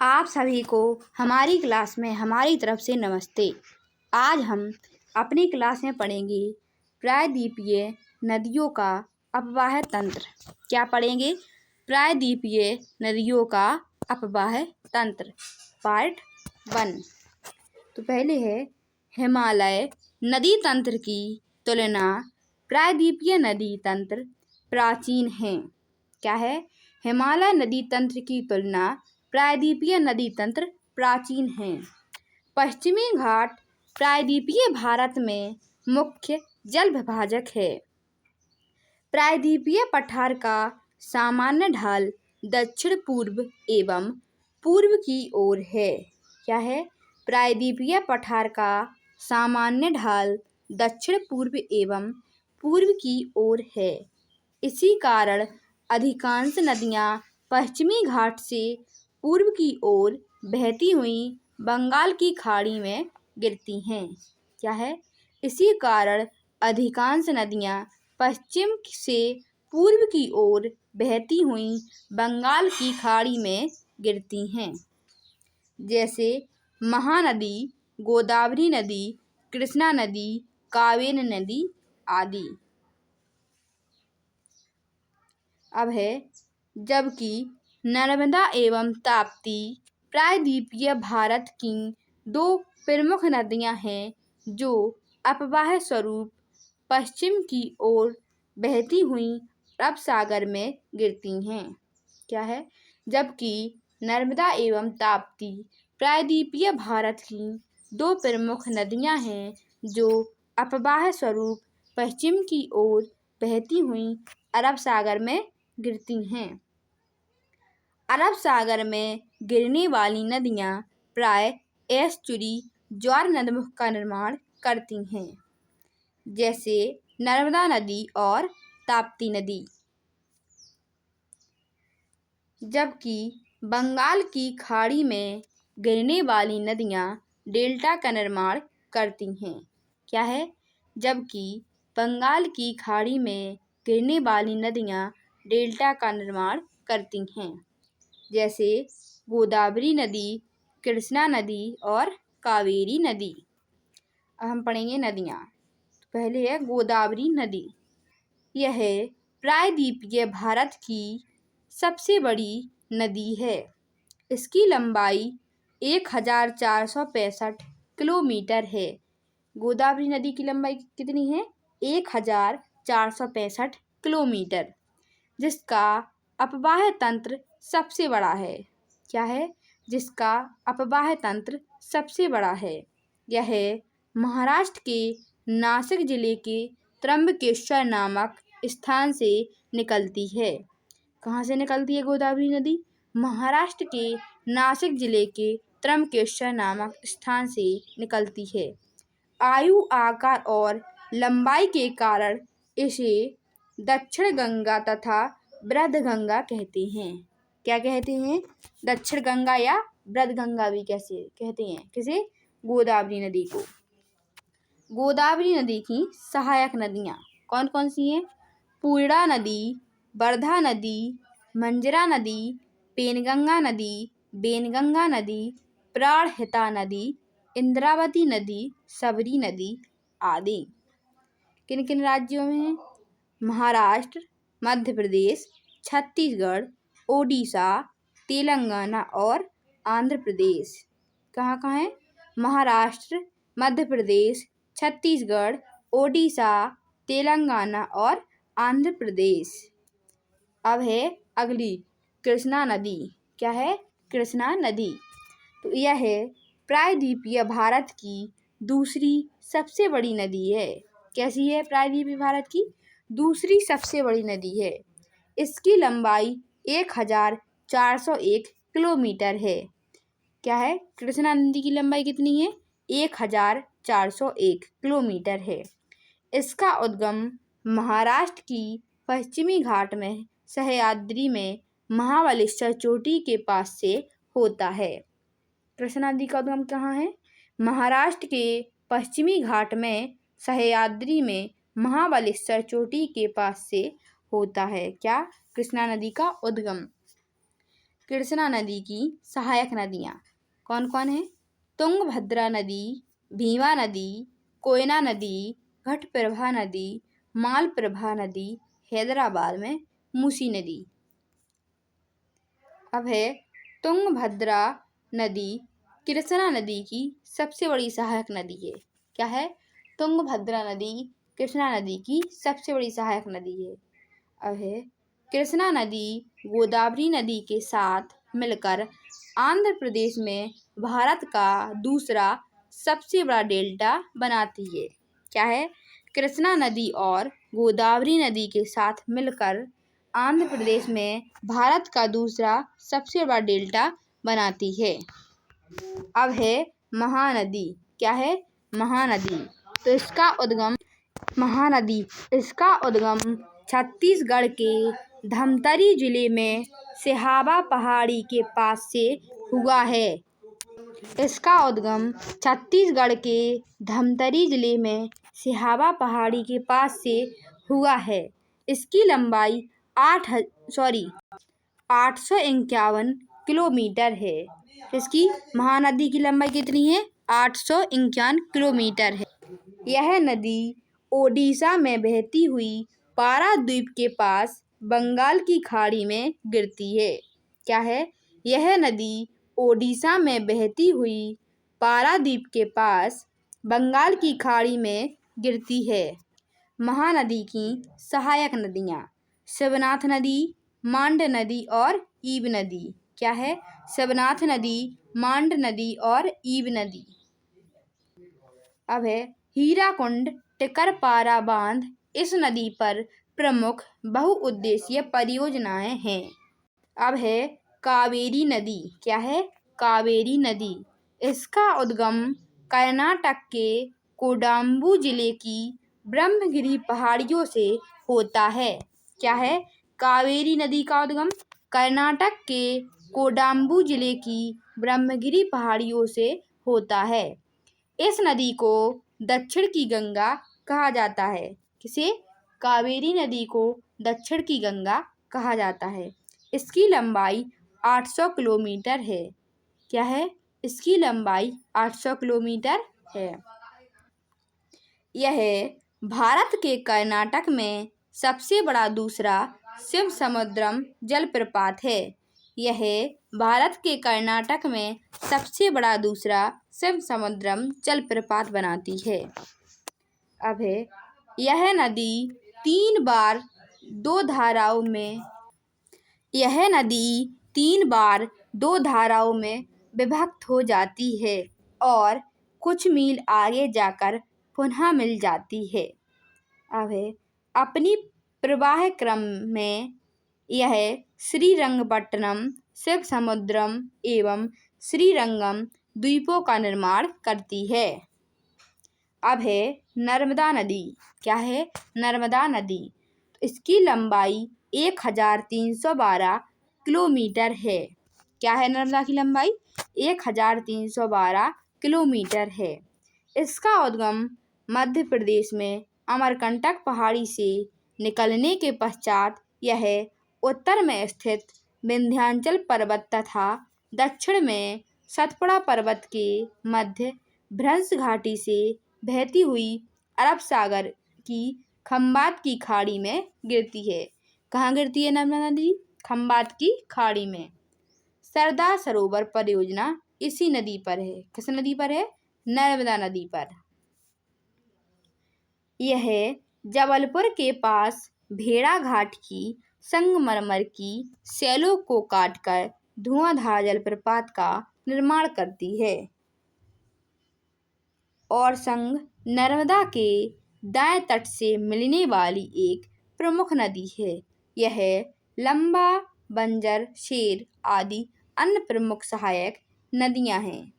आप सभी को हमारी क्लास में हमारी तरफ से नमस्ते। आज हम अपनी क्लास में पढ़ेंगे प्रायद्वीपीय नदियों का अपवाह तंत्र। क्या पढ़ेंगे? प्रायद्वीपीय नदियों का अपवाह तंत्र पार्ट 1। तो पहले है हिमालय नदी तंत्र की तुलना प्रायद्वीपीय नदी तंत्र प्राचीन है। क्या है? हिमालय नदी तंत्र की तुलना प्रायद्वीपीय नदी तंत्र प्राचीन है। पश्चिमी घाट प्रायद्वीपीय भारत में मुख्य जल विभाजक है। प्रायद्वीपीय पठार का सामान्य ढाल दक्षिण पूर्व एवं पूर्व की ओर है। क्या है? प्रायद्वीपीय पठार का सामान्य ढाल दक्षिण पूर्व एवं पूर्व की ओर है। इसी कारण अधिकांश नदियां पश्चिमी घाट से पूर्व की ओर बहती हुई बंगाल की खाड़ी में गिरती हैं। क्या है? इसी कारण अधिकांश नदियां पश्चिम से पूर्व की ओर बहती हुई बंगाल की खाड़ी में गिरती हैं। जैसे महानदी, गोदावरी नदी, कृष्णा नदी, कावेरी नदी आदि। अब है जबकि नर्मदा एवं ताप्ती प्रायद्वीपीय भारत की दो प्रमुख नदियां हैं जो अपवाह स्वरूप पश्चिम की ओर बहती हुई अरब सागर में गिरती हैं। क्या है? जबकि नर्मदा एवं ताप्ती प्रायद्वीपीय भारत की दो प्रमुख नदियां हैं जो अपवाह स्वरूप पश्चिम की ओर बहती हुई अरब सागर में गिरती हैं। अरब सागर में गिरने वाली नदियां प्राय एस्चुरी ज्वार नदमुख का निर्माण करती हैं, जैसे नर्मदा नदी और ताप्ती नदी। जबकि बंगाल की खाड़ी में गिरने वाली नदियां डेल्टा का निर्माण करती हैं। क्या है? जबकि बंगाल की खाड़ी में गिरने वाली नदियां डेल्टा का निर्माण करती हैं, जैसे गोदावरी नदी, कृष्णा नदी और कावेरी नदी। अब हम पढ़ेंगे नदियाँ। पहले है गोदावरी नदी। यह प्रायद्वीपीय भारत की सबसे बड़ी नदी है। इसकी लंबाई 1465 किलोमीटर है। गोदावरी नदी की लंबाई कितनी है? 1465 किलोमीटर, जिसका अपवाह तंत्र सबसे बड़ा है। क्या है? जिसका अपवाह तंत्र सबसे बड़ा है। यह महाराष्ट्र के नासिक जिले के त्र्यंबकेश्वर नामक स्थान से निकलती है। कहाँ से निकलती है गोदावरी नदी? महाराष्ट्र के नासिक जिले के त्र्यंबकेश्वर नामक स्थान से निकलती है। आयु, आकार और लंबाई के कारण इसे दक्षिण गंगा तथा वृद्ध गंगा कहते हैं। क्या कहते हैं? दक्षिण गंगा या वृद्ध गंगा भी कैसे कहते हैं? किसे? गोदावरी नदी को। गोदावरी नदी की सहायक नदियाँ कौन कौन सी हैं? पूर्णा नदी, वर्धा नदी, मंजरा नदी, पेनगंगा नदी, बेनगंगा नदी, प्राणहिता नदी, इंद्रावती नदी, सबरी नदी आदि। किन किन राज्यों में है? महाराष्ट्र, मध्य प्रदेश, छत्तीसगढ़, ओडिशा, तेलंगाना और आंध्र प्रदेश। कहाँ कहाँ है? महाराष्ट्र, मध्य प्रदेश, छत्तीसगढ़, ओडिशा, तेलंगाना और आंध्र प्रदेश। अब है अगली कृष्णा नदी। क्या है? कृष्णा नदी। तो यह है प्रायद्वीपीय भारत की दूसरी सबसे बड़ी नदी है। कैसी है? प्रायद्वीपीय भारत की दूसरी सबसे बड़ी नदी है। इसकी लंबाई 1401 किलोमीटर है। क्या है? कृष्णा नदी की लंबाई कितनी है? 1401 किलोमीटर है। इसका उद्गम महाराष्ट्र की पश्चिमी घाट में सह्याद्री में महाबलेश्वर चोटी के पास से होता है। कृष्णा नदी का उद्गम कहाँ है? महाराष्ट्र के पश्चिमी घाट में सह्याद्री में महाबलेश्वर चोटी के पास से होता है। क्या? कृष्णा नदी का उद्गम। कृष्णा नदी की सहायक नदियाँ कौन कौन है? तुंगभद्रा नदी, भीमा नदी, कोयना नदी, घटप्रभा नदी, मालप्रभा नदी, हैदराबाद में मूसी नदी। अब है तुंगभद्रा नदी कृष्णा नदी की सबसे बड़ी सहायक नदी है। क्या है? तुंगभद्रा नदी कृष्णा नदी की सबसे बड़ी सहायक नदी है। अब है कृष्णा नदी गोदावरी नदी के साथ मिलकर आंध्र प्रदेश में भारत का दूसरा सबसे बड़ा डेल्टा बनाती है। क्या है? कृष्णा नदी और गोदावरी नदी के साथ मिलकर आंध्र प्रदेश में भारत का दूसरा सबसे बड़ा डेल्टा बनाती है। अब है महानदी। क्या है? महानदी। तो इसका उद्गम छत्तीसगढ़ के धमतरी जिले में सिहावा पहाड़ी के पास से हुआ है। इसका उद्गम छत्तीसगढ़ के धमतरी जिले में सिहावा पहाड़ी के पास से हुआ है। इसकी लंबाई 851 किलोमीटर है। इसकी महानदी की लंबाई कितनी है? 851 किलोमीटर है। यह नदी ओडिशा में बहती हुई पारादीप के पास बंगाल की खाड़ी में गिरती है। क्या है? यह नदी ओडिशा में बहती हुई पारादीप के पास बंगाल की खाड़ी में गिरती है। महानदी की सहायक नदियाँ शिवनाथ नदी, मांड नदी और ईब नदी। क्या है? शिवनाथ नदी, मांड नदी और ईब नदी। अब है हीराकुंड टिकरपारा बांध। इस नदी पर प्रमुख बहुउद्देशीय परियोजनाएं हैं। अब है कावेरी नदी। क्या है? कावेरी नदी। इसका उद्गम कर्नाटक के कोडांबू जिले की ब्रह्मगिरी पहाड़ियों से होता है। क्या है? कावेरी नदी का उद्गम कर्नाटक के कोडांबू जिले की ब्रह्मगिरी पहाड़ियों से होता है। इस नदी को दक्षिण की गंगा कहा जाता है। किसे? कावेरी नदी को दक्षिण की गंगा कहा जाता है। इसकी लंबाई 800 किलोमीटर है। क्या है? इसकी लंबाई 800 किलोमीटर है। यह भारत के कर्नाटक में सबसे बड़ा दूसरा शिवसमुद्रम जलप्रपात है। यह भारत के कर्नाटक में सबसे बड़ा दूसरा शिवसमुद्रम जलप्रपात बनाती है। अब है यह नदी तीन बार दो धाराओं में विभक्त हो जाती है और कुछ मील आगे जाकर पुनः मिल जाती है। अब है अपनी प्रवाह क्रम में यह श्रीरंगपट्टनम, शिवसमुद्रम एवं श्रीरंगम द्वीपों का निर्माण करती है। अब है नर्मदा नदी। क्या है? नर्मदा नदी। इसकी लंबाई 1312 किलोमीटर है। क्या है नर्मदा की लंबाई? 1312 किलोमीटर है। इसका उद्गम मध्य प्रदेश में अमरकंटक पहाड़ी से निकलने के पश्चात यह उत्तर में स्थित विंध्याचल पर्वत तथा दक्षिण में सतपुड़ा पर्वत के मध्य भ्रंश घाटी से बहती हुई अरब सागर की खंबात की खाड़ी में गिरती है। कहाँ गिरती है नर्मदा नदी? खंबात की खाड़ी में। सरदार सरोवर परियोजना इसी नदी पर है। किस नदी पर है? नर्मदा नदी पर। यह जबलपुर के पास भेड़ाघाट की संगमरमर की शैलों को काटकर धुआंधार जलप्रपात का निर्माण करती है और संग नर्मदा के दाएं तट से मिलने वाली एक प्रमुख नदी है। यह लंबा, बंजर, शेर आदि अन्य प्रमुख सहायक नदियां हैं।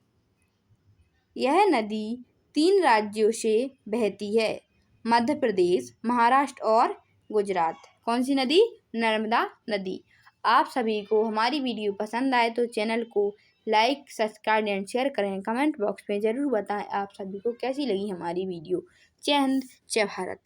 यह नदी 3 राज्यों से बहती है, मध्य प्रदेश, महाराष्ट्र और गुजरात। कौन सी नदी? नर्मदा नदी। आप सभी को हमारी वीडियो पसंद आए तो चैनल को लाइक, सब्सक्राइब एंड शेयर करें। कमेंट बॉक्स में ज़रूर बताएं आप सभी को कैसी लगी हमारी वीडियो। जय हिंद, जय भारत।